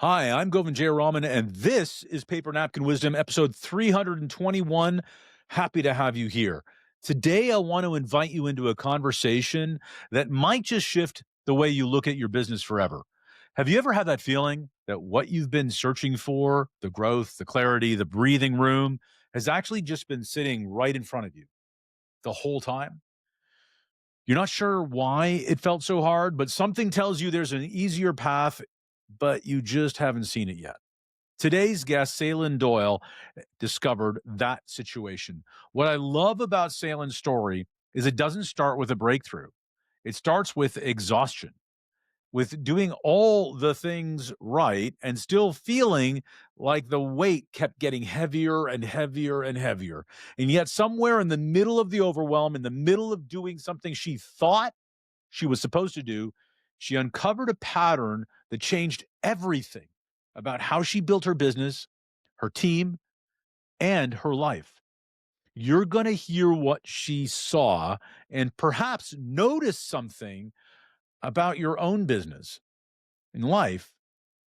Hi, I'm Govind Jayaraman, and this is Paper Napkin Wisdom, episode 321. Happy to have you here. Today, I want to invite you into a conversation that might just shift the way you look at your business forever. Have you ever had that feeling that what you've been searching for, the growth, the clarity, the breathing room, has actually just been sitting right in front of you the whole time? You're not sure why it felt so hard, but something tells you there's an easier path, but you just haven't seen it yet. Today's guest, Sailynn Doyle, discovered that situation. What I love about Saylynn's story is it doesn't start with a breakthrough. It starts with exhaustion, with doing all the things right and still feeling like the weight kept getting heavier and heavier and heavier. And yet, somewhere in the middle of the overwhelm, in the middle of doing something she thought she was supposed to do, she uncovered a pattern that changed everything about how she built her business, her team, and her life. You're going to hear what she saw and perhaps notice something about your own business and life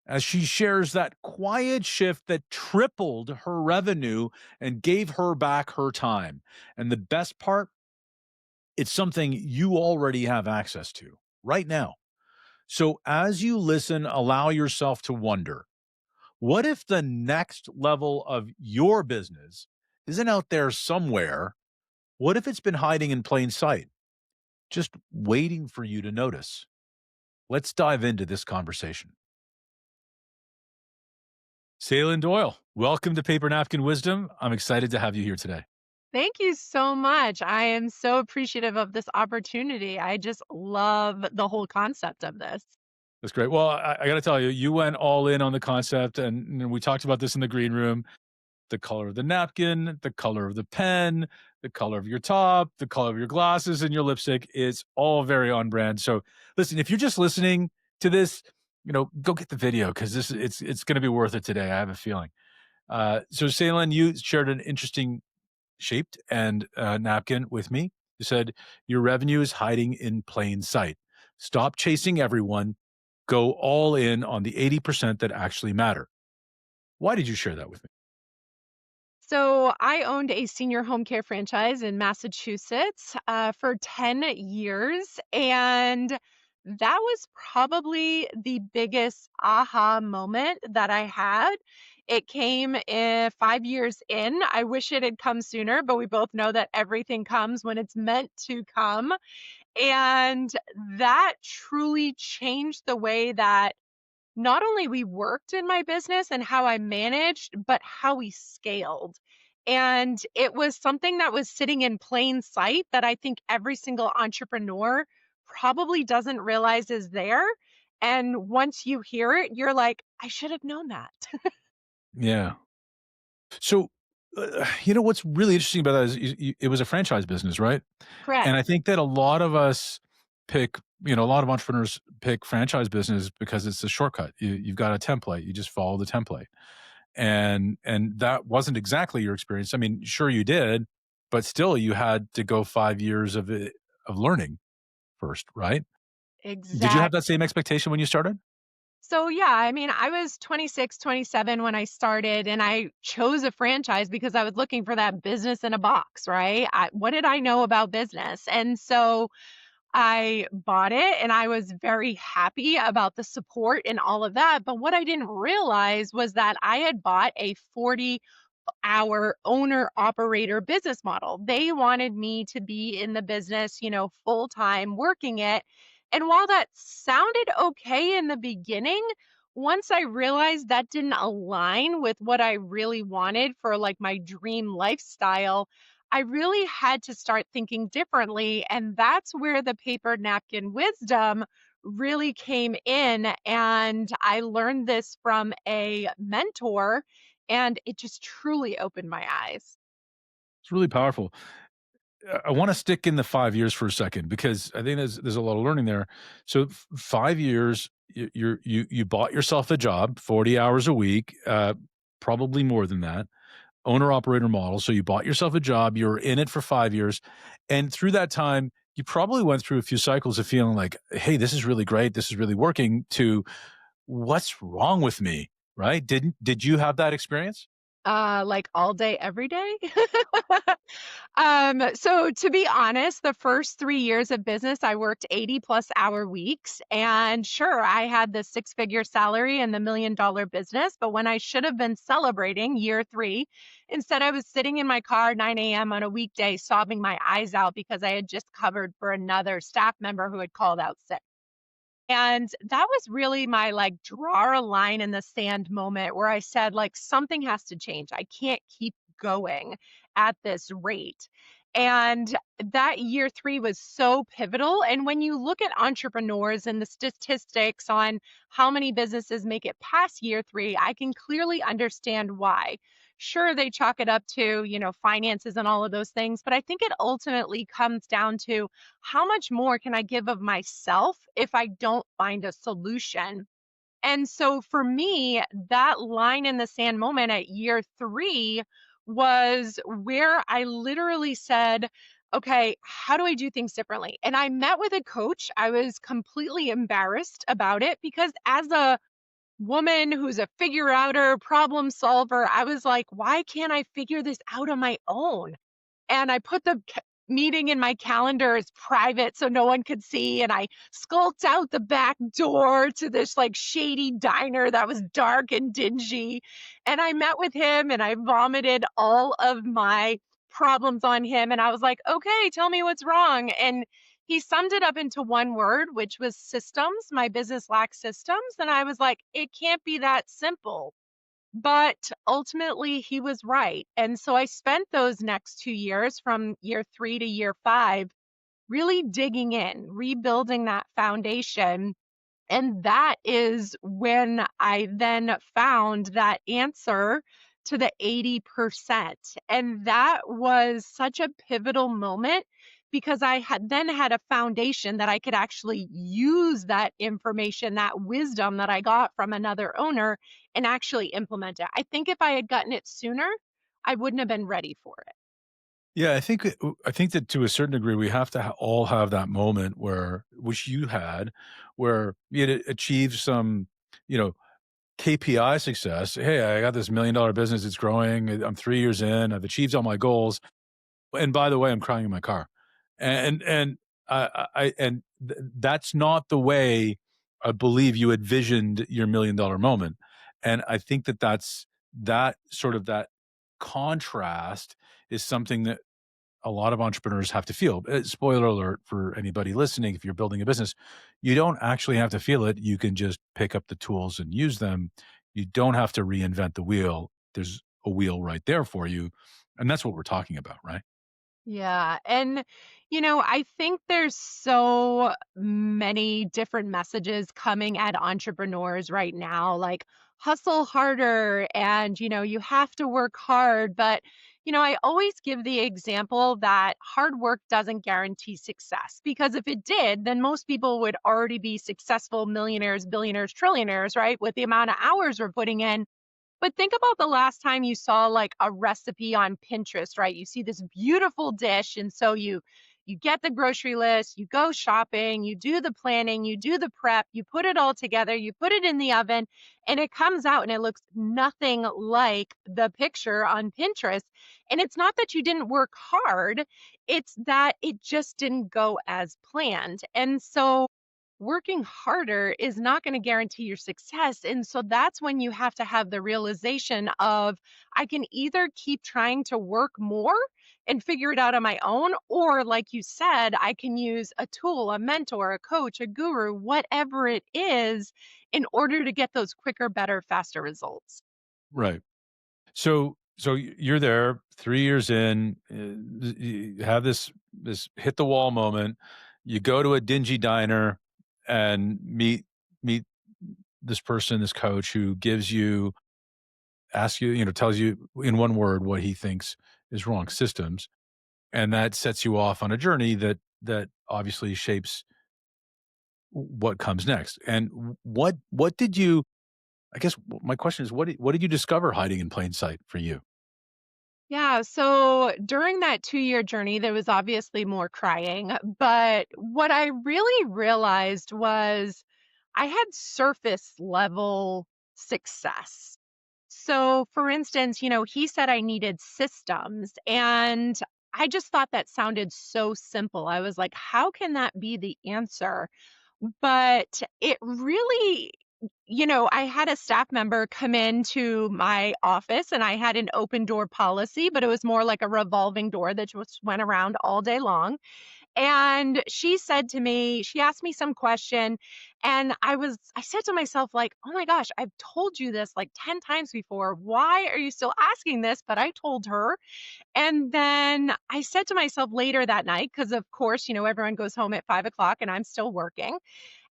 as she shares that quiet shift that tripled her revenue and gave her back her time. And the best part, it's something you already have access to right now. So as you listen, allow yourself to wonder, what if the next level of your business isn't out there somewhere? What if it's been hiding in plain sight, just waiting for you to notice? Let's dive into this conversation. Sailynn Doyle, welcome to Paper Napkin Wisdom. I'm excited to have you here today. Thank you so much. I am so appreciative of this opportunity. I just love the whole concept of this. That's great. Well, I got to tell you, you went all in on the concept, and we talked about this in the green room. The color of the napkin, the color of the pen, the color of your top, the color of your glasses, and your lipstick is all very on brand. So, listen, if you're just listening to this, go get the video because it's going to be worth it today. I have a feeling. So, Sailynn, you shared an interesting shaped and napkin with me. You said your revenue is hiding in plain sight. Stop chasing everyone. Go all in on the 80% that actually matter. Why did you share that with me? So, I owned a senior home care franchise in Massachusetts for 10 years. And that was probably the biggest aha moment that I had. It came 5 years in. I wish it had come sooner, but we both know that everything comes when it's meant to come. And that truly changed the way that not only we worked in my business and how I managed, but how we scaled. And it was something that was sitting in plain sight that I think every single entrepreneur probably doesn't realize is there. And once you hear it, you're like, I should have known that. Yeah. So, what's really interesting about that is it was a franchise business, right? Correct. And I think that a lot of us pick, a lot of entrepreneurs pick franchise business because it's a shortcut. You've got a template, you just follow the template. And that wasn't exactly your experience. I mean, sure you did, but still you had to go 5 years of learning first, right? Did you have Exact. that same expectation when you started? So yeah, I mean, I was 26, 27 when I started and I chose a franchise because I was looking for that business in a box, right? What did I know about business? And so I bought it and I was very happy about the support and all of that. But what I didn't realize was that I had bought a 40-hour owner operator business model. They wanted me to be in the business, full time working it. And while that sounded okay in the beginning, once I realized that didn't align with what I really wanted for like my dream lifestyle, I really had to start thinking differently. And that's where the paper napkin wisdom really came in. And I learned this from a mentor, and it just truly opened my eyes. It's really powerful. I want to stick in the 5 years for a second because I think there's a lot of learning there. So 5 years, you bought yourself a job, 40 hours a week, probably more than that, owner operator model. So you bought yourself a job, you were in it for 5 years, and through that time, you probably went through a few cycles of feeling like, hey, this is really great, this is really working. To what's wrong with me? Right? Did you have that experience? Like all day, every day? So to be honest, the first 3 years of business, I worked 80+ hour weeks. And sure, I had the six-figure salary and the $1 million business. But when I should have been celebrating year 3, instead I was sitting in my car 9 a.m. on a weekday, sobbing my eyes out because I had just covered for another staff member who had called out sick. And that was really my, like, draw a line in the sand moment where I said, like, something has to change. I can't keep going at this rate. And that year 3 was so pivotal. And when you look at entrepreneurs and the statistics on how many businesses make it past year 3, I can clearly understand why. Sure, they chalk it up to, finances and all of those things, but I think it ultimately comes down to how much more can I give of myself if I don't find a solution? And so for me, that line in the sand moment at year 3 was where I literally said, okay, how do I do things differently? And I met with a coach. I was completely embarrassed about it because as a woman who's a figure outer, problem solver, I was like, why can't I figure this out on my own? And I put the meeting in my calendar as private so no one could see. And I skulked out the back door to this like shady diner that was dark and dingy. And I met with him and I vomited all of my problems on him. And I was like, okay, tell me what's wrong. And he summed it up into one word, which was systems. My business lacks systems. And I was like, it can't be that simple. But ultimately, he was right. And so I spent those next 2 years from year 3 to year 5 really digging in, rebuilding that foundation, and that is when I then found that answer to the 80%. And that was such a pivotal moment because I had then had a foundation that I could actually use that information, that wisdom that I got from another owner and actually implement it. I think if I had gotten it sooner, I wouldn't have been ready for it. Yeah, I think that to a certain degree, we have to all have that moment where, which you had, where you had achieved some, you know, KPI success. Hey, I got this $1 million business. It's growing. I'm 3 years in. I've achieved all my goals. And by the way, I'm crying in my car. And that's not the way I believe you envisioned your $1 million moment. And I think that that sort of that contrast is something that a lot of entrepreneurs have to feel. Spoiler alert for anybody listening, if you're building a business, you don't actually have to feel it. You can just pick up the tools and use them. You don't have to reinvent the wheel. There's a wheel right there for you. And that's what we're talking about, right? Yeah. And, I think there's so many different messages coming at entrepreneurs right now, like hustle harder and, you have to work hard. But, I always give the example that hard work doesn't guarantee success because if it did, then most people would already be successful millionaires, billionaires, trillionaires, right? With the amount of hours we're putting in. But think about the last time you saw like a recipe on Pinterest, right? You see this beautiful dish and so you get the grocery list, you go shopping, you do the planning, you do the prep, you put it all together, you put it in the oven and it comes out and it looks nothing like the picture on Pinterest. And it's not that you didn't work hard, it's that it just didn't go as planned. And so working harder is not going to guarantee your success. And so that's when you have to have the realization of I can either keep trying to work more and figure it out on my own, or like you said, I can use a tool, a mentor, a coach, a guru, whatever it is, in order to get those quicker, better, faster results. Right. So you're there 3 years in, you have this hit the wall moment. You go to a dingy diner and meet this person, this coach who gives you, asks you, tells you in one word what he thinks is wrong, systems, and that sets you off on a journey that obviously shapes what comes next. And what did you? I guess my question is, what did you discover hiding in plain sight for you? Yeah, so during that 2-year journey, there was obviously more crying, but what I really realized was I had surface level success. So, for instance, he said I needed systems, and I just thought that sounded so simple. I was like, how can that be the answer? But it really, I had a staff member come into my office and I had an open door policy, but it was more like a revolving door that just went around all day long. And she said to me, she asked me some question, and I said to myself, like, oh my gosh, I've told you this like 10 times before. Why are you still asking this? But I told her. And then I said to myself later that night, because of course, everyone goes home at 5 o'clock and I'm still working.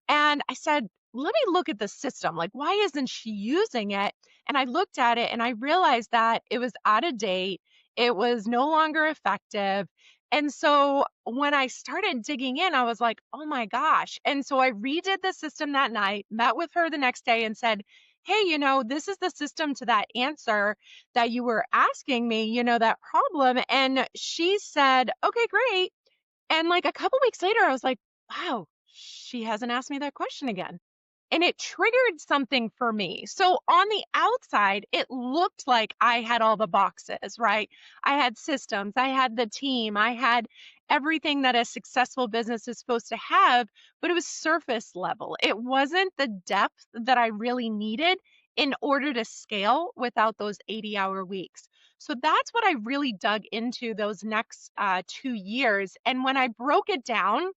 And I said, let me look at the system. Like, why isn't she using it? And I looked at it and I realized that it was out of date. It was no longer effective. And so when I started digging in, I was like, oh my gosh. And so I redid the system that night, met with her the next day and said, hey, this is the system to that answer that you were asking me, that problem. And she said, okay, great. And, like, a couple weeks later, I was like, "Wow, she hasn't asked me that question again." And it triggered something for me. So on the outside, it looked like I had all the boxes, right? I had systems, I had the team, I had everything that a successful business is supposed to have, but it was surface level. It wasn't the depth that I really needed in order to scale without those 80-hour weeks. So that's what I really dug into those next 2 years. And when I broke it down,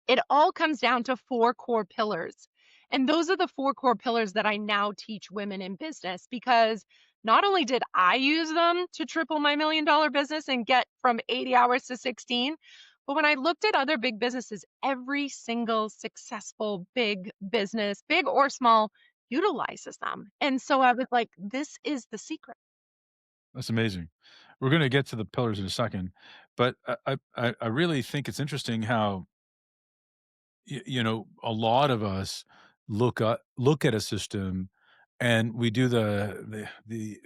it all comes down to four core pillars. And those are the four core pillars that I now teach women in business because not only did I use them to triple my $1 million business and get from 80 hours to 16, but when I looked at other big businesses, every single successful big business, big or small, utilizes them. And so I was like, this is the secret. That's amazing. We're gonna get to the pillars in a second, but I really think it's interesting how a lot of us look at a system and we do the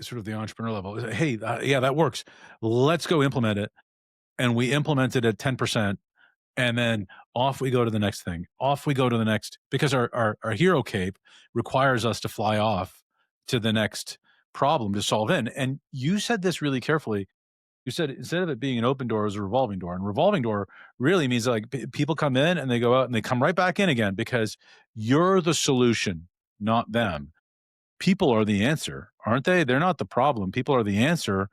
sort of the entrepreneur level. Hey, yeah, that works. Let's go implement it, and we implement it at 10%, and then off we go to the next thing. Off we go to the next because our hero cape requires us to fly off to the next problem to solve in. And you said this really carefully. You said instead of it being an open door, it was a revolving door. And revolving door really means like people come in and they go out and they come right back in again because you're the solution, not them. People are the answer, aren't they? They're not the problem. People are the answer,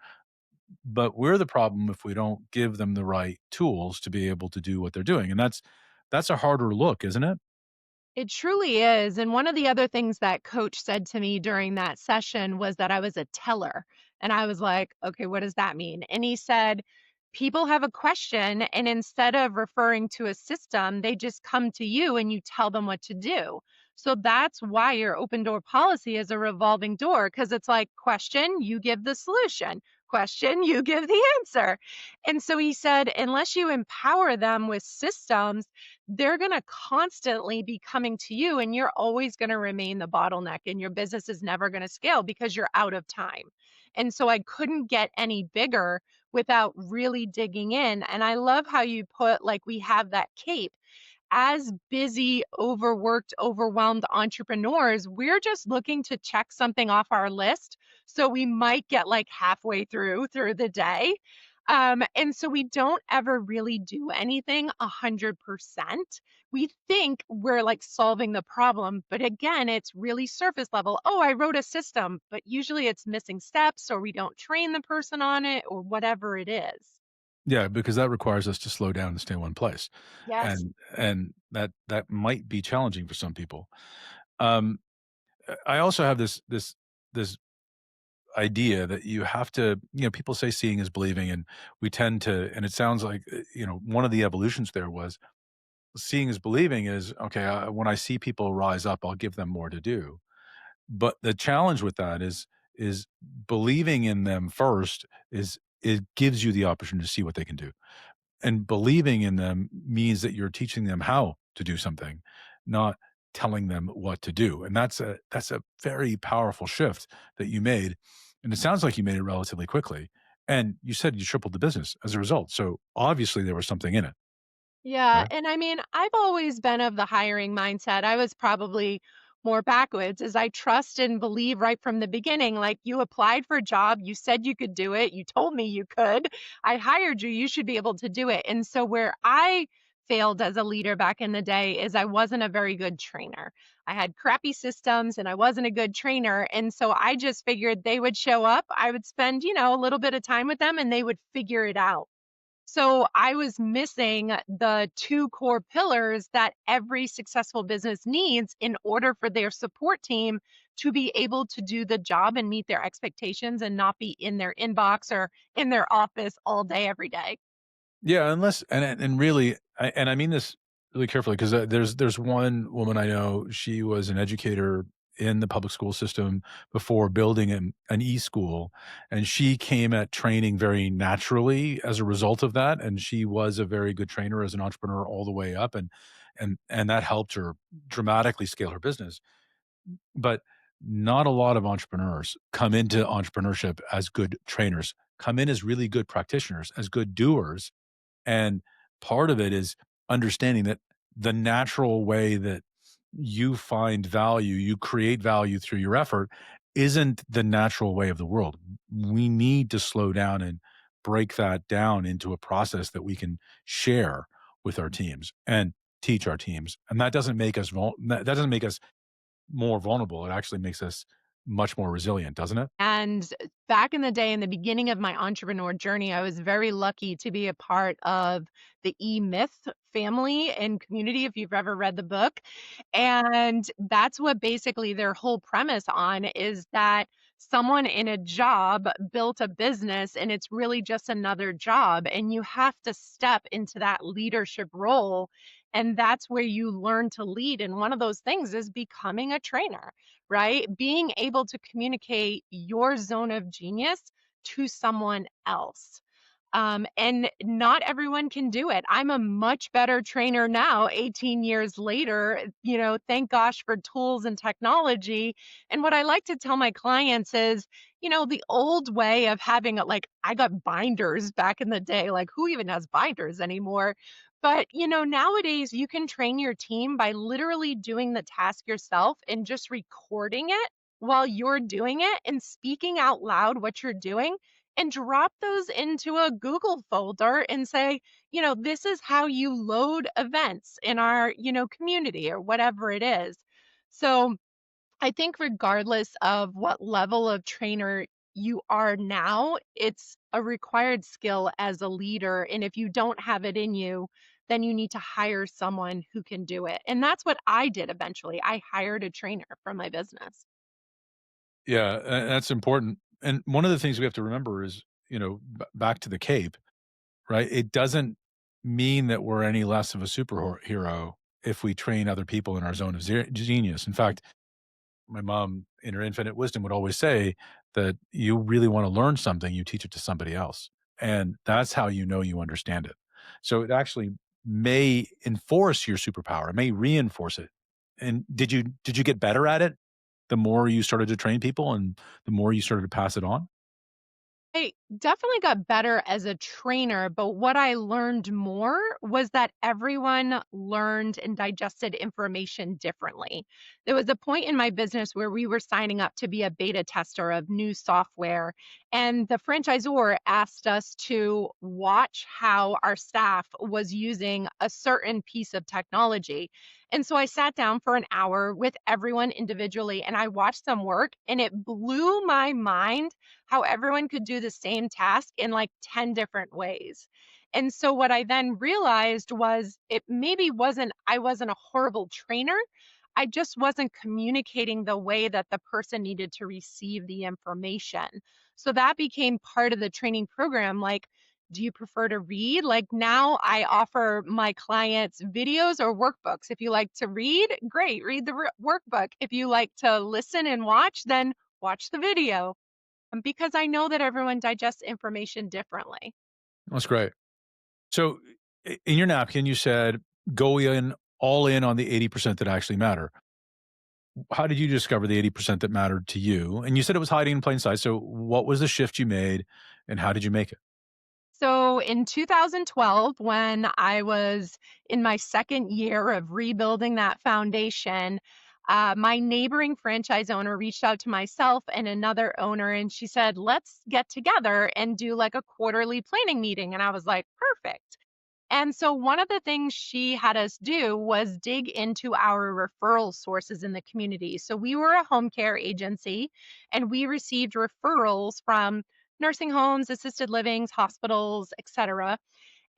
but we're the problem if we don't give them the right tools to be able to do what they're doing. And that's a harder look, isn't it? It truly is. And one of the other things that coach said to me during that session was that I was a teller. And I was like, okay, what does that mean? And he said, people have a question, and instead of referring to a system, they just come to you and you tell them what to do. So that's why your open door policy is a revolving door because it's like, question, you give the solution. Question, you give the answer. And so he said, unless you empower them with systems, they're going to constantly be coming to you and you're always going to remain the bottleneck and your business is never going to scale because you're out of time. And so I couldn't get any bigger without really digging in. And I love how you put like we have that cape as busy, overworked, overwhelmed entrepreneurs, we're just looking to check something off our list. So we might get like halfway through the day. And so we don't ever really do anything 100%. We think we're like solving the problem, but again, it's really surface level. Oh, I wrote a system, but usually it's missing steps or we don't train the person on it or whatever it is. Yeah, because that requires us to slow down and stay in one place. Yes. And that might be challenging for some people. Um, I also have this idea that you have to, people say seeing is believing, and we tend to, and it sounds like, one of the evolutions there was seeing is believing is, okay, when I see people rise up, I'll give them more to do. But the challenge with that is believing in them first is it gives you the opportunity to see what they can do. And believing in them means that you're teaching them how to do something, not telling them what to do. And that's a very powerful shift that you made. And it sounds like you made it relatively quickly. And you said you tripled the business as a result. So obviously there was something in it. Yeah, right? and I mean, I've always been of the hiring mindset. I was probably more backwards as I trust and believe right from the beginning. Like, you applied for a job, you said you could do it, you told me you could. I hired you, you should be able to do it. And so where I failed as a leader back in the day is I wasn't a very good trainer. I had crappy systems and I wasn't a good trainer. And so I just figured they would show up, I would spend, a little bit of time with them and they would figure it out. So I was missing the two core pillars that every successful business needs in order for their support team to be able to do the job and meet their expectations and not be in their inbox or in their office all day, every day. Yeah, unless and really, I mean this really carefully because there's one woman I know. She was an educator in the public school system before building an e-school, and she came at training very naturally as a result of that. And she was a very good trainer as an entrepreneur all the way up, and that helped her dramatically scale her business. But not a lot of entrepreneurs come into entrepreneurship as good trainers. Come in as really good practitioners, as good doers, and part of it is understanding that the natural way that you find value, you create value through your effort, isn't the natural way of the world. We need to slow down and break that down into a process that we can share with our teams and teach our teams. And that doesn't make us that doesn't make us more vulnerable. It actually makes us much more resilient, doesn't it? And back in the day, in the beginning of my entrepreneur journey, I was very lucky to be a part of the E Myth family and community, if you've ever read the book. And that's what basically their whole premise on is that someone in a job built a business and it's really just another job. And you have to step into that leadership role. And that's where you learn to lead. And one of those things is becoming a trainer, right? Being able to communicate your zone of genius to someone else. And not everyone can do it. I'm a much better trainer now, 18 years later. Thank gosh for tools and technology. And what I like to tell my clients is, the old way of having it, like I got binders back in the day, like who even has binders anymore? But, nowadays you can train your team by literally doing the task yourself and just recording it while you're doing it and speaking out loud what you're doing and drop those into a Google folder and say, this is how you load events in our, community or whatever it is. So I think regardless of what level of trainer you are now, it's a required skill as a leader. And if you don't have it in you, then you need to hire someone who can do it. And that's what I did eventually. I hired a trainer from my business. Yeah, that's important. And one of the things we have to remember is, back to the cape, right? It doesn't mean that we're any less of a superhero if we train other people in our zone of genius. In fact, my mom, in her infinite wisdom, would always say that you really want to learn something, you teach it to somebody else. And that's how you know you understand it. So it actually may enforce your superpower, it may reinforce it. And did you get better at it the more you started to train people and the more you started to pass it on? I definitely got better as a trainer, but what I learned more was that everyone learned and digested information differently. There was a point in my business where we were signing up to be a beta tester of new software, and the franchisor asked us to watch how our staff was using a certain piece of technology. And so I sat down for an hour with everyone individually and I watched them work, and it blew my mind how everyone could do the same task in like 10 different ways. And so what I then realized was it maybe wasn't I wasn't a horrible trainer. I just wasn't communicating the way that the person needed to receive the information. So that became part of the training program. Like, do you prefer to read? Like now I offer my clients videos or workbooks. If you like to read, great, read the workbook. If you like to listen and watch, then watch the video, because I know that everyone digests information differently. That's great. So in your napkin, you said go in all in on the 80% that actually matter. How did you discover the 80% that mattered to you? And you said it was hiding in plain sight. So what was the shift you made and how did you make it? So in 2012, when I was in my second year of rebuilding that foundation, my neighboring franchise owner reached out to myself and another owner, and she said, "Let's get together and do like a quarterly planning meeting." And I was like, "Perfect." And so one of the things she had us do was dig into our referral sources in the community. So we were a home care agency and we received referrals from nursing homes, assisted livings, hospitals, etc.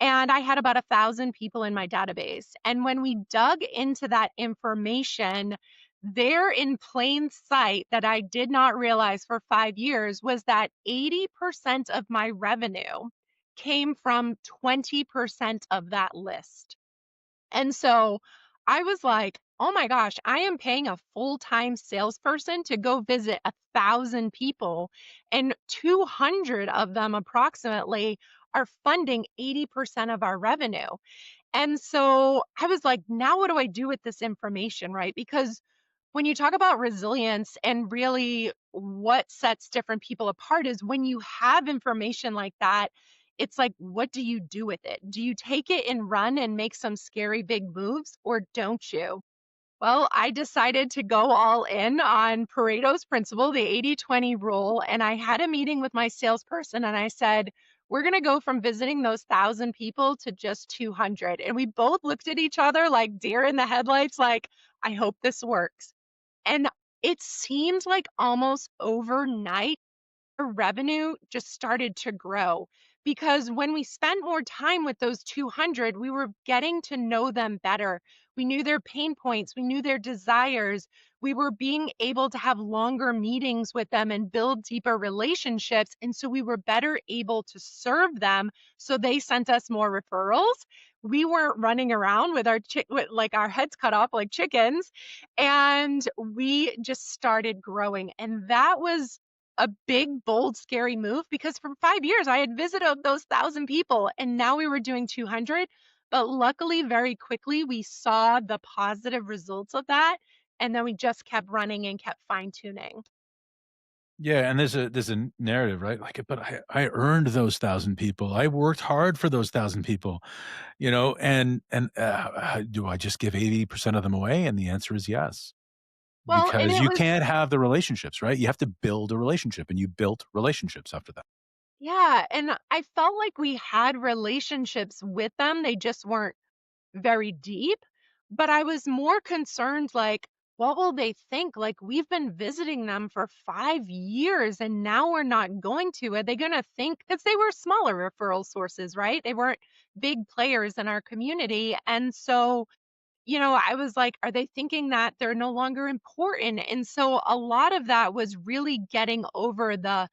And I had about 1,000 people in my database. And when we dug into that information, there in plain sight that I did not realize for 5 years was that 80% of my revenue came from 20% of that list. And so I was like, oh my gosh, I am paying a full-time salesperson to go visit 1,000 people, and 200 of them approximately are funding 80% of our revenue. And so I was like, now what do I do with this information, right? Because when you talk about resilience and really what sets different people apart is when you have information like that, it's like, what do you do with it? Do you take it and run and make some scary big moves, or don't you? Well, I decided to go all in on Pareto's principle, the 80-20 rule. And I had a meeting with my salesperson and I said, we're going to go from visiting those 1,000 people to just 200. And we both looked at each other like deer in the headlights, like, I hope this works. And it seemed like almost overnight our revenue just started to grow because when we spent more time with those 200, we were getting to know them better. We knew their pain points, we knew their desires. We were being able to have longer meetings with them and build deeper relationships. And so we were better able to serve them. So they sent us more referrals. We weren't running around with with like our heads cut off like chickens. And we just started growing. And that was a big, bold, scary move because for 5 years I had visited those 1,000 people and now we were doing 200. But luckily, very quickly, we saw the positive results of that. And then we just kept running and kept fine tuning. Yeah, and there's a narrative, right? Like, but I earned those 1,000 people. I worked hard for those 1,000 people, do I just give 80% of them away? And the answer is yes, Well, and because it you was, can't have the relationships, right? You have to build a relationship, and you built relationships after that. yeah. And I felt like we had relationships with them. They just weren't very deep, but I was more concerned like, what will they think? Like, we've been visiting them for 5 years and now we're not going to. Are they going to think? Because they were smaller referral sources, right? They weren't big players in our community. And so I was like, are they thinking that they're no longer important? And so a lot of that was really getting over the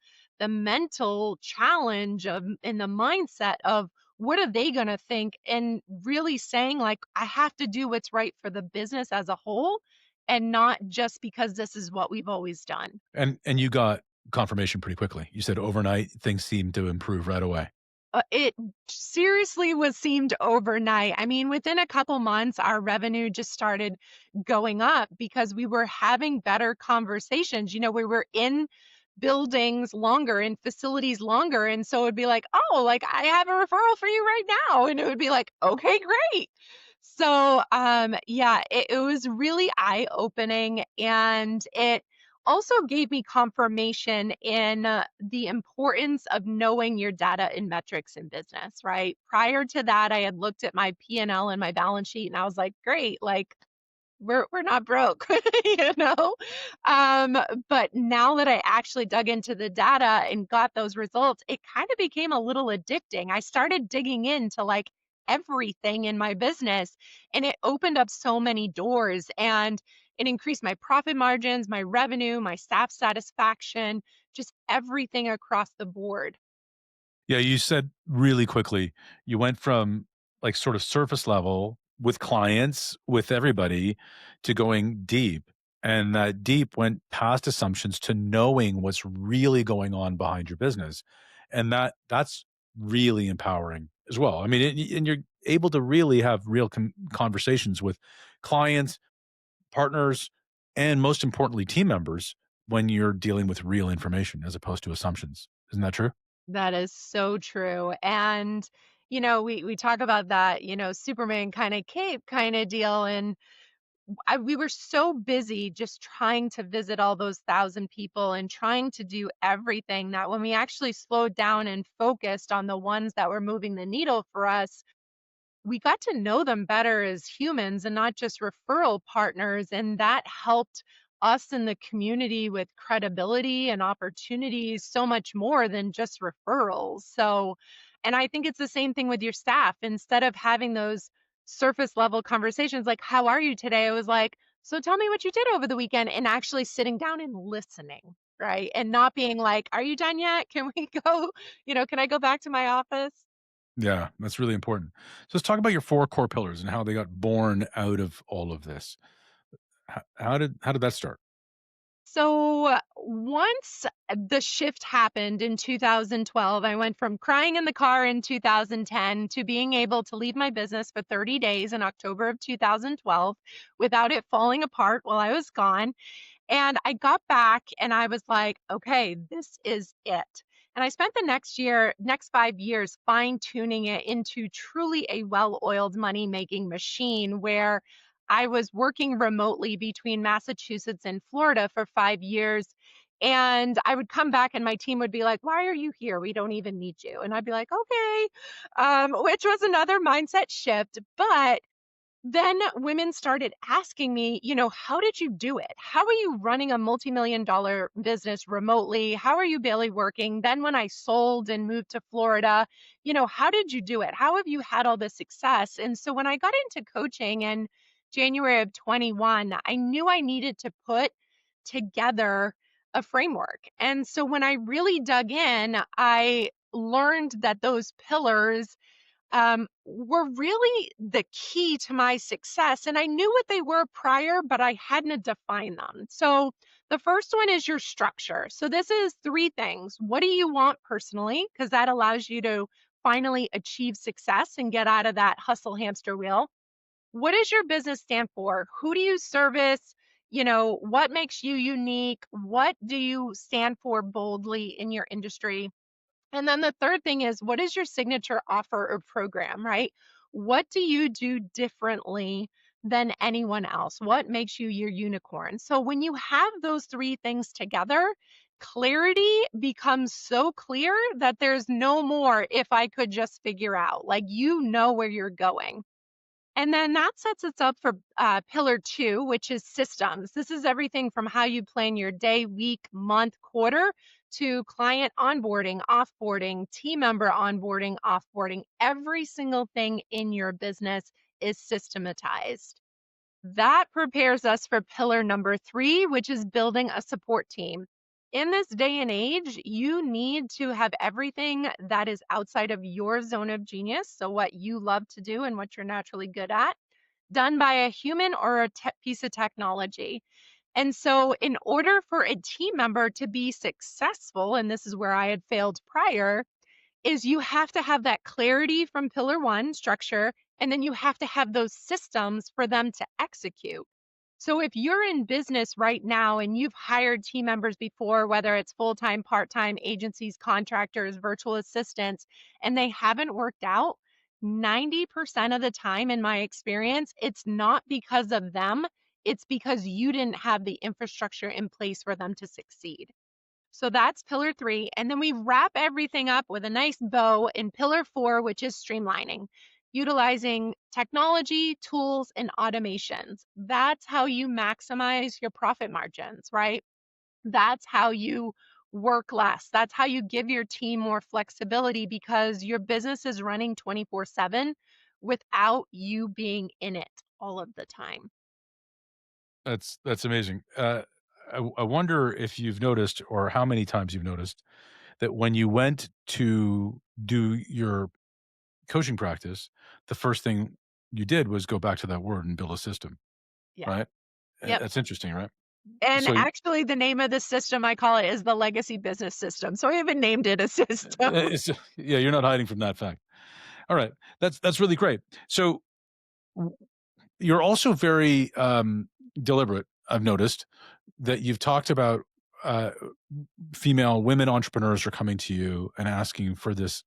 mental challenge of in the mindset of what are they going to think and really saying like I have to do what's right for the business as a whole and not just because this is what we've always done. And you got confirmation pretty quickly. You said overnight things seemed to improve right away. It seriously was seemed overnight. I mean, within a couple months, our revenue just started going up because we were having better conversations. We were in buildings longer, in facilities longer. And so it'd be like, oh, like I have a referral for you right now. And it would be like, okay, great. So yeah, it was really eye-opening and it also gave me confirmation in the importance of knowing your data and metrics in business, right? Prior to that, I had looked at my P&L and my balance sheet and I was like, great, like we're not broke, you know? Um, but now that I actually dug into the data and got those results, it kind of became a little addicting. I started digging into like everything in my business and it opened up so many doors and it increased my profit margins, my revenue, my staff satisfaction, just everything across the board. Yeah, you said really quickly, you went from like sort of surface level with clients, with everybody, to going deep. And that deep went past assumptions to knowing what's really going on behind your business. And that's really empowering as well. I mean, and you're able to really have real conversations with clients, partners, and most importantly, team members when you're dealing with real information as opposed to assumptions. Isn't that true? That is so true. And, we talk about that, Superman kind of cape kind of deal. And we were so busy just trying to visit all those thousand people and trying to do everything that when we actually slowed down and focused on the ones that were moving the needle for us, we got to know them better as humans and not just referral partners. And that helped us in the community with credibility and opportunities so much more than just referrals. So, and I think it's the same thing with your staff. Instead of having those surface level conversations like, how are you today? I was like, so tell me what you did over the weekend, and actually sitting down and listening. Right. And not being like, are you done yet? Can we go? Can I go back to my office? Yeah, that's really important. So let's talk about your 4 core pillars and how they got born out of all of this. How did that start? So once the shift happened in 2012, I went from crying in the car in 2010 to being able to leave my business for 30 days in October of 2012 without it falling apart while I was gone. And I got back and I was like, okay, this is it. And I spent the next 5 years fine tuning it into truly a well oiled money making machine where I was working remotely between Massachusetts and Florida for 5 years. And I would come back and my team would be like, why are you here? We don't even need you. And I'd be like, okay, which was another mindset shift. But then women started asking me, how did you do it? How are you running a multi-million dollar business remotely? How are you barely working? Then when I sold and moved to Florida, how did you do it? How have you had all this success? And so when I got into coaching in January of 21, I knew I needed to put together a framework. And so when I really dug in, I learned that those pillars were really the key to my success. And I knew what they were prior, but I hadn't defined them. So the first one is your structure. So this is three things. What do you want personally? Because that allows you to finally achieve success and get out of that hustle hamster wheel. What does your business stand for? Who do you service? What makes you unique? What do you stand for boldly in your industry? And then the third thing is, what is your signature offer or program, right? What do you do differently than anyone else? What makes you your unicorn? So when you have those three things together, clarity becomes so clear that there's no more if I could just figure out, like, where you're going. And then that sets us up for pillar two, which is systems. This is everything from how you plan your day, week, month, quarter to client onboarding, offboarding, team member onboarding, offboarding. Every single thing in your business is systematized. That prepares us for pillar number three, which is building a support team. In this day and age, you need to have everything that is outside of your zone of genius. So, what you love to do and what you're naturally good at, done by a human or a piece of technology. And so, in order for a team member to be successful, and this is where I had failed prior, is you have to have that clarity from pillar one, structure, and then you have to have those systems for them to execute. So if you're in business right now and you've hired team members before, whether it's full time, part time, agencies, contractors, virtual assistants, and they haven't worked out, 90% of the time, in my experience, it's not because of them. It's because you didn't have the infrastructure in place for them to succeed. So that's pillar three. And then we wrap everything up with a nice bow in pillar four, which is streamlining, utilizing technology, tools, and automations. That's how you maximize your profit margins, right? That's how you work less. That's how you give your team more flexibility because your business is running 24/7 without you being in it all of the time. That's amazing. I wonder if you've noticed or how many times you've noticed that when you went to do your coaching practice, the first thing you did was go back to that word and build a system, Yeah. right? Yep. That's interesting, right? And So, actually, the name of the system, I call it, is the legacy business system. So I even named it a system. it's yeah, you're not hiding from that fact. All right. That's really great. So, w you're also very, deliberate, I've noticed, that you've talked about, uh, female women entrepreneurs are coming to you and asking for this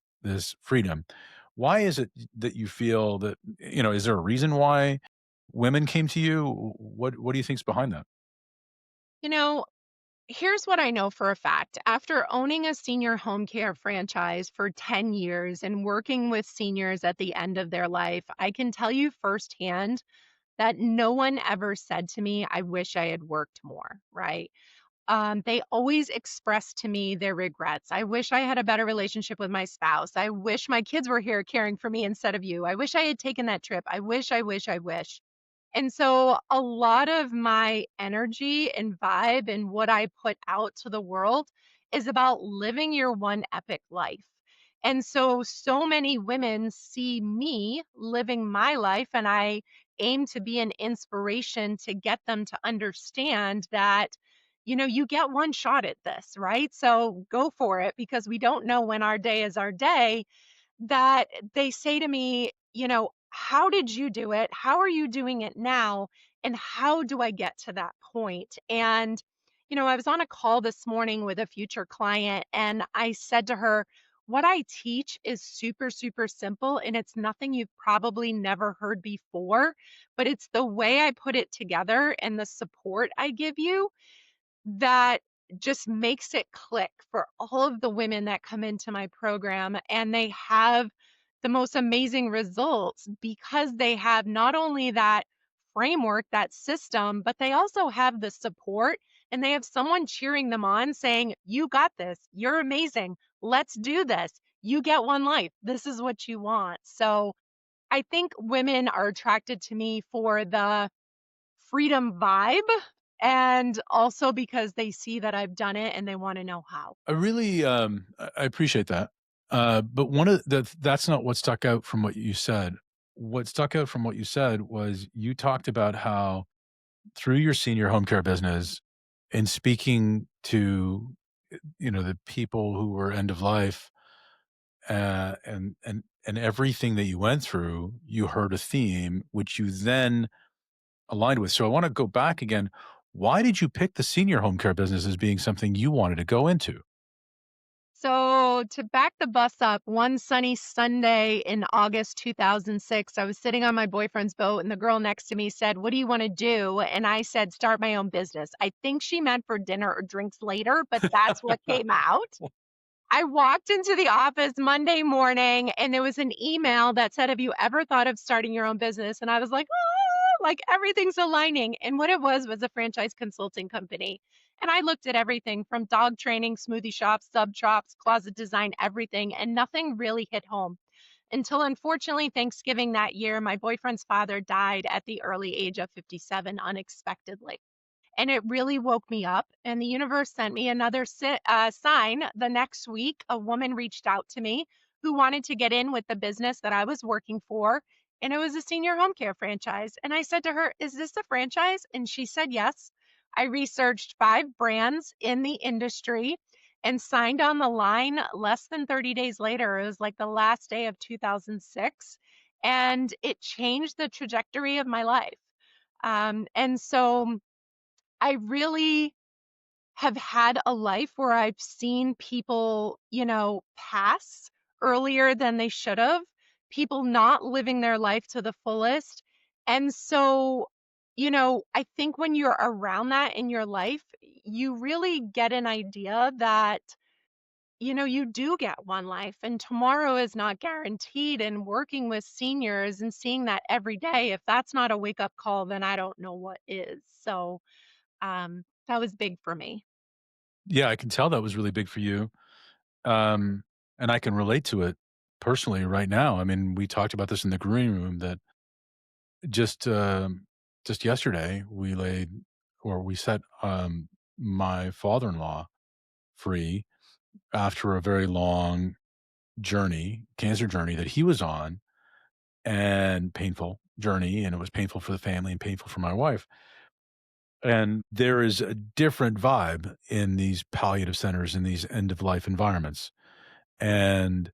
freedom. Why is it that you feel that, is there a reason why women came to you? What do you think's behind that? You know, here's what I know for a fact. After owning a senior home care franchise for 10 years and working with seniors at the end of their life, I can tell you firsthand that no one ever said to me, I wish I had worked more, right? They always express to me their regrets. I wish I had a better relationship with my spouse. I wish my kids were here caring for me instead of you. I wish I had taken that trip. I wish, I wish, I wish. And so a lot of my energy and vibe and what I put out to the world is about living your one epic life. And so, so many women see me living my life, and I aim to be an inspiration to get them to understand that, you get one shot at this, right? So go for it because we don't know when our day is our day. That they say to me, how did you do it? How are you doing it now? And how do I get to that point? And, I was on a call this morning with a future client and I said to her, what I teach is super, super simple and it's nothing you've probably never heard before, but it's the way I put it together and the support I give you that just makes it click for all of the women that come into my program, and they have the most amazing results because they have not only that framework, that system, but they also have the support and they have someone cheering them on saying, you got this, you're amazing, let's do this, you get one life, this is what you want. So I think women are attracted to me for the freedom vibe and also because they see that I've done it and they wanna know how. I really, I appreciate that. But that's not what stuck out from what you said. What stuck out from what you said was you talked about how through your senior home care business and speaking to, the people who were end of life, and everything that you went through, you heard a theme which you then aligned with. So I want to go back again. Why did you pick the senior home care business as being something you wanted to go into? So, to back the bus up, one sunny Sunday in August 2006, I was sitting on my boyfriend's boat and the girl next to me said, "What do you wanna do?" And I said, "Start my own business." I think she meant for dinner or drinks later, but that's what came out. I walked into the office Monday morning and there was an email that said, "Have you ever thought of starting your own business?" And I was like, "Ah," like everything's aligning. And what it was a franchise consulting company. And I looked at everything from dog training, smoothie shops, sub shops, closet design, everything, and nothing really hit home until unfortunately Thanksgiving that year, my boyfriend's father died at the early age of 57 unexpectedly. And it really woke me up. And the universe sent me another sign. The next week, a woman reached out to me who wanted to get in with the business that I was working for. And it was a senior home care franchise. And I said to her, "Is this a franchise?" And she said, "Yes." I researched 5 brands in the industry and signed on the line less than 30 days later. It was like the last day of 2006. And it changed the trajectory of my life. And so I really have had a life where I've seen people, pass earlier than they should have, people not living their life to the fullest. And so, I think when you're around that in your life, you really get an idea that, you do get one life and tomorrow is not guaranteed. And working with seniors and seeing that every day, if that's not a wake up call, then I don't know what is. So, that was big for me. Yeah, I can tell that was really big for you. Um, and I can relate to it personally right now. I mean, we talked about this in the green room that just just yesterday we set my father-in-law free after a very long journey, cancer journey that he was on, and painful journey, and it was painful for the family and painful for my wife. And there is a different vibe in these palliative centers, in these end of life environments. And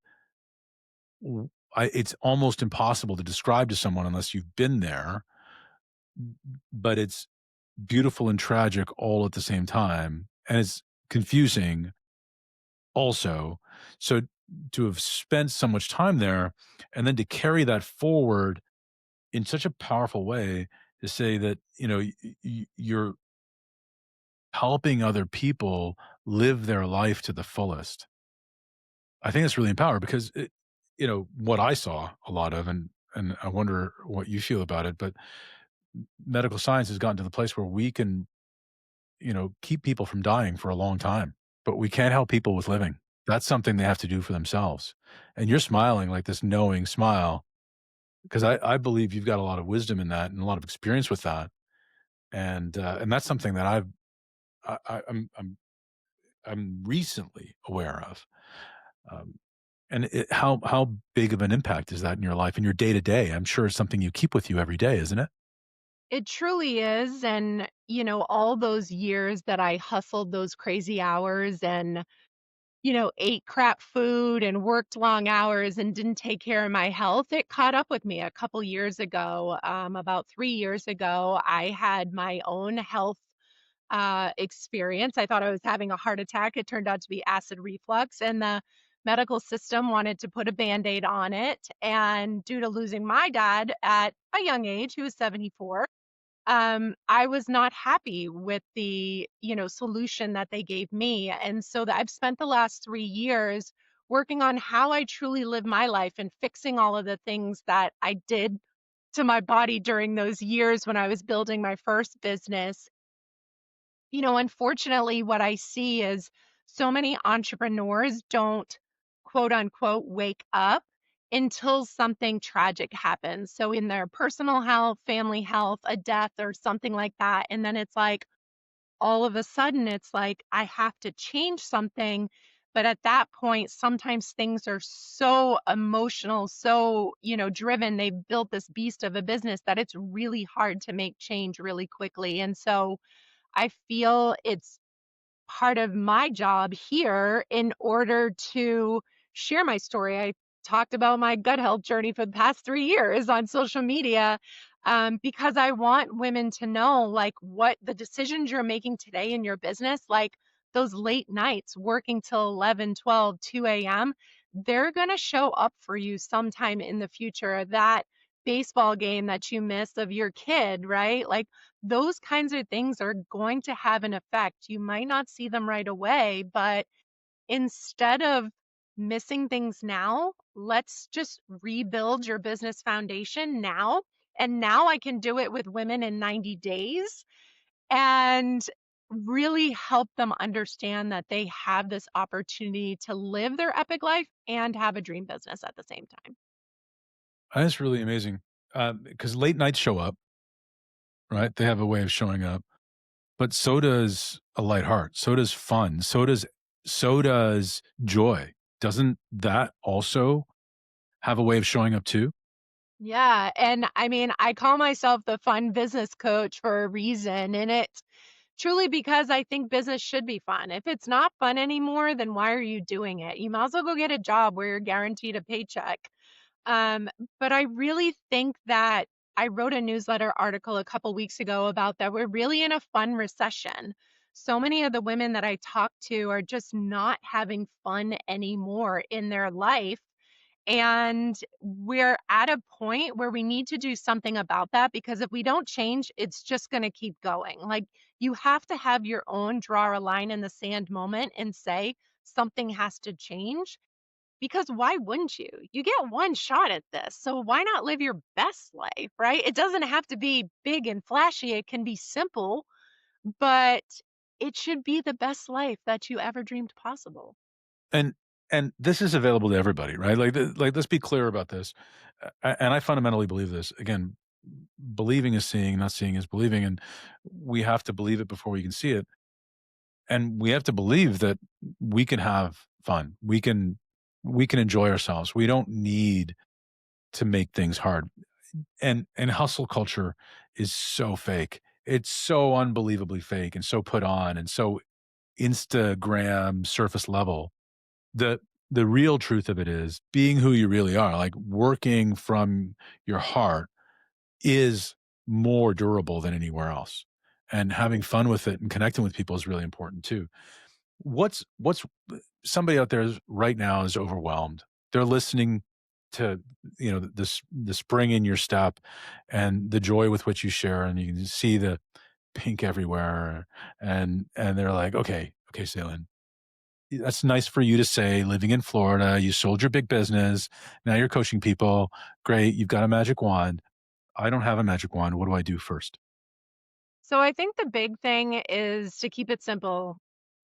it's almost impossible to describe to someone unless you've been there, but it's beautiful and tragic all at the same time. And it's confusing also. So to have spent so much time there and then to carry that forward in such a powerful way to say that, you're helping other people live their life to the fullest. I think that's really empowering because what I saw a lot of, and I wonder what you feel about it, but medical science has gotten to the place where we can, keep people from dying for a long time, but we can't help people with living. That's something they have to do for themselves. And you're smiling like this knowing smile because I believe you've got a lot of wisdom in that and a lot of experience with that. And that's something that I'm recently aware of. Um, and how big of an impact is that in your life, in your day to day? I'm sure it's something you keep with you every day, isn't it? It truly is. And, all those years that I hustled those crazy hours and, ate crap food and worked long hours and didn't take care of my health, it caught up with me a couple years ago. About 3 years ago, I had my own health experience. I thought I was having a heart attack. It turned out to be acid reflux, and the medical system wanted to put a band aid on it. And due to losing my dad at a young age, he was 74, I was not happy with the, solution that they gave me. And so that I've spent the last 3 years working on how I truly live my life and fixing all of the things that I did to my body during those years when I was building my first business. Unfortunately, what I see is so many entrepreneurs don't quote unquote wake up until something tragic happens. So, in their personal health, family health, a death, or something like that. And then it's like all of a sudden, it's like I have to change something. But at that point, sometimes things are so emotional, so, driven. They've built this beast of a business that it's really hard to make change really quickly. And so, I feel it's part of my job here in order to share my story. I talked about my gut health journey for the past 3 years on social media, because I want women to know like what the decisions you're making today in your business, like those late nights working till 11, 12, 2 a.m., they're going to show up for you sometime in the future. That baseball game that you miss of your kid, right? Like those kinds of things are going to have an effect. You might not see them right away, but instead of missing things now, let's just rebuild your business foundation now. And now I can do it with women in 90 days and really help them understand that they have this opportunity to live their epic life and have a dream business at the same time. That's really amazing, because late nights show up, right? They have a way of showing up, but so does a light heart, so does fun, so does joy. Doesn't that also have a way of showing up too? Yeah. And I mean, I call myself the fun business coach for a reason. And it's truly because I think business should be fun. If it's not fun anymore, then why are you doing it? You might as well go get a job where you're guaranteed a paycheck. Um, but I really think that I wrote a newsletter article a couple weeks ago about that we're really in a fun recession. So many of the women that I talk to are just not having fun anymore in their life. And we're at a point where we need to do something about that because if we don't change, it's just going to keep going. Like you have to have your own draw a line in the sand moment and say something has to change because why wouldn't you? You get one shot at this. So why not live your best life, right? It doesn't have to be big and flashy. It can be simple, but it should be the best life that you ever dreamed possible. And and this is available to everybody, right? Like, let's be clear about this, and I fundamentally believe this. Again, believing is seeing, not seeing is believing, and we have to believe it before we can see it, and we have to believe that we can have fun. We can enjoy ourselves. We don't need to make things hard. And hustle culture is so fake. It's so unbelievably fake and so put on and so Instagram surface level. The the real truth of it is being who you really are, like working from your heart is more durable than anywhere else. And having fun with it and connecting with people is really important too. What's somebody out there right now is overwhelmed. They're listening to, the spring in your step and the joy with which you share, and you can see the pink everywhere, and they're like, "Okay, Sailynn, that's nice for you to say, living in Florida, you sold your big business, now you're coaching people. Great, you've got a magic wand. I don't have a magic wand. What do I do first?" So I think the big thing is to keep it simple.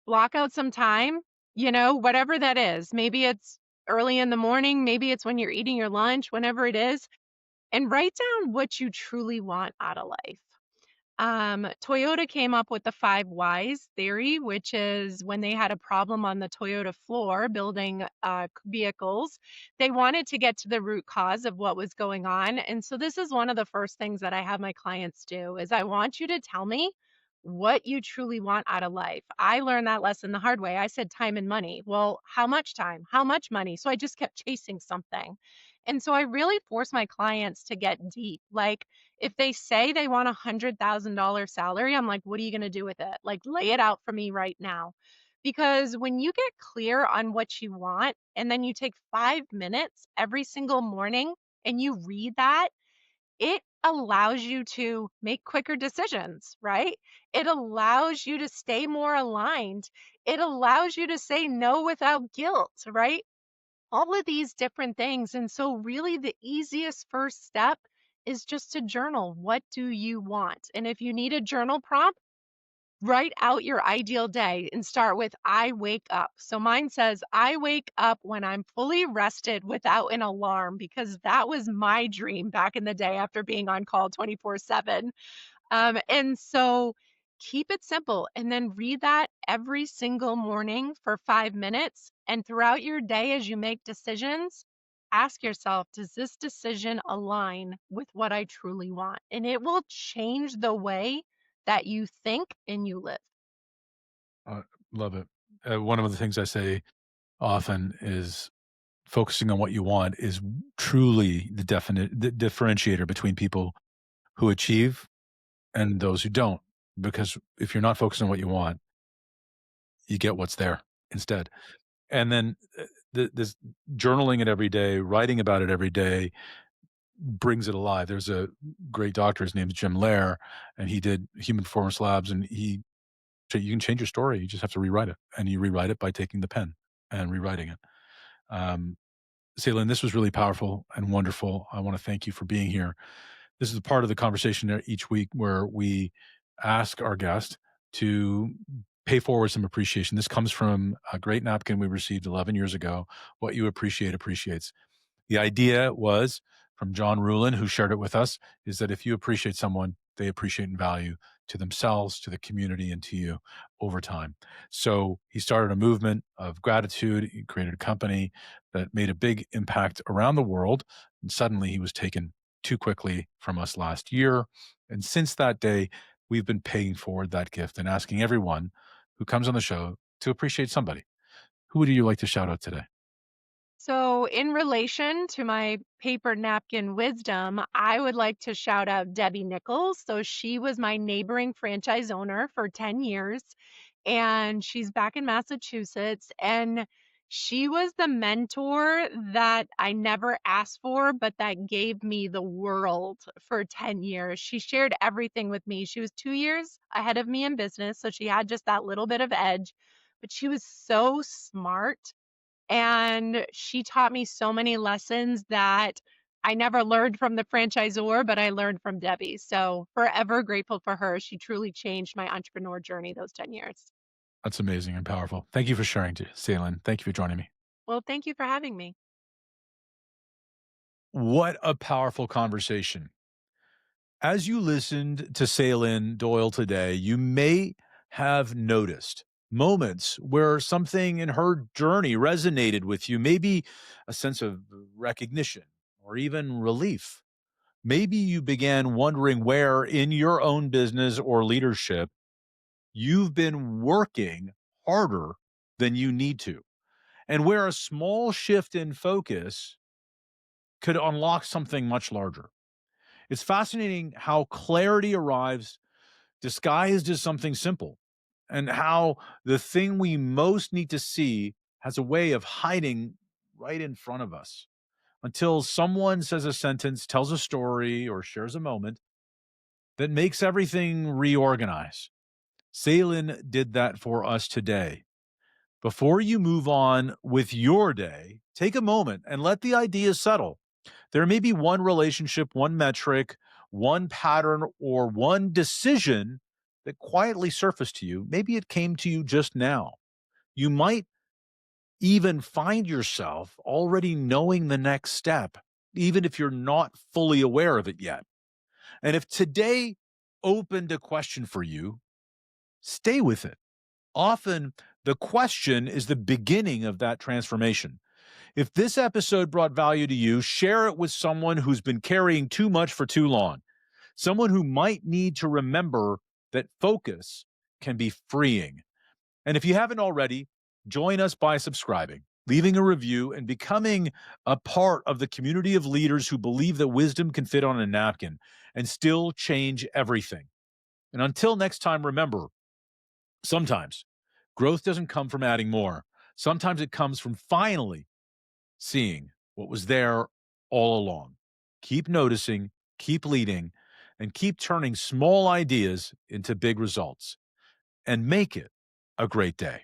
Block out some time, whatever that is. Maybe it's early in the morning, maybe it's when you're eating your lunch, whenever it is, and write down what you truly want out of life. Toyota came up with the five whys theory, which is when they had a problem on the Toyota floor building vehicles, they wanted to get to the root cause of what was going on. And so this is one of the first things that I have my clients do is I want you to tell me what you truly want out of life. I learned that lesson the hard way. I said time and money. Well, how much time? How much money? So I just kept chasing something. And so I really force my clients to get deep. Like, if they say they want $100,000 salary, I'm like, what are you going to do with it? Like, lay it out for me right now. Because when you get clear on what you want, and then you take 5 minutes every single morning and you read that, it allows you to make quicker decisions, right? It allows you to stay more aligned. It allows you to say no without guilt, right? All of these different things. And so, really, the easiest first step is just to journal. What do you want? And if you need a journal prompt, write out your ideal day and start with I wake up. So mine says, I wake up when I'm fully rested without an alarm, because that was my dream back in the day after being on call 24/7. And so keep it simple and then read that every single morning for 5 minutes. And throughout your day, as you make decisions, ask yourself, does this decision align with what I truly want? And it will change the way that you think and you live. Uh, Love it. One of the things I say often is focusing on what you want is truly the differentiator between people who achieve and those who don't. Because if you're not focused on what you want, you get what's there instead. And then this journaling it every day, writing about it every day brings it alive. There's a great doctor. His name is Jim Lair, and he did human performance labs. And so you can change your story. You just have to rewrite it, and you rewrite it by taking the pen and rewriting it. Um, Sailynn, this was really powerful and wonderful. I want to thank you for being here. This is a part of the conversation there each week where we ask our guest to pay forward some appreciation. This comes from a great napkin we received 11 years ago. What you appreciate appreciates. The idea was from John Rulin, who shared it with us, is that if you appreciate someone, they appreciate and value to themselves, to the community, and to you over time. So he started a movement of gratitude. He created a company that made a big impact around the world. And suddenly he was taken too quickly from us last year. And since that day, we've been paying forward that gift and asking everyone who comes on the show to appreciate somebody. Who would you like to shout out today? So, in relation to my paper napkin wisdom, I would like to shout out Debbie Nichols. So, she was my neighboring franchise owner for 10 years, and she's back in Massachusetts. And she was the mentor that I never asked for, but that gave me the world for 10 years. She shared everything with me. She was 2 years ahead of me in business, so she had just that little bit of edge, but she was so smart and she taught me so many lessons that I never learned from the franchisor, but I learned from Debbie. So forever grateful for her. She truly changed my entrepreneur journey those 10 years. That's amazing and powerful. Thank you for sharing, Sailynn. Thank you for joining me. Well, thank you for having me. What a powerful conversation. As you listened to Sailynn Doyle today, you may have noticed moments where something in her journey resonated with you, maybe a sense of recognition or even relief. Maybe you began wondering where in your own business or leadership you've been working harder than you need to, and where a small shift in focus could unlock something much larger. It's fascinating how clarity arrives disguised as something simple. and how the thing we most need to see has a way of hiding right in front of us until someone says a sentence, tells a story, or shares a moment that makes everything reorganize. Sailynn did that for us today. Before you move on with your day, take a moment and let the ideas settle. There may be one relationship, one metric, one pattern, or one decision that quietly surfaced to you. Maybe it came to you just now. You might even find yourself already knowing the next step, even if you're not fully aware of it yet. And if today opened a question for you, stay with it. Often, the question is the beginning of that transformation. If this episode brought value to you, share it with someone who's been carrying too much for too long, someone who might need to remember that focus can be freeing. And if you haven't already, join us by subscribing, leaving a review, and becoming a part of the community of leaders who believe that wisdom can fit on a napkin and still change everything. And until next time, remember, sometimes growth doesn't come from adding more. Sometimes it comes from finally seeing what was there all along. Keep noticing, keep leading, and keep turning small ideas into big results. And make it a great day.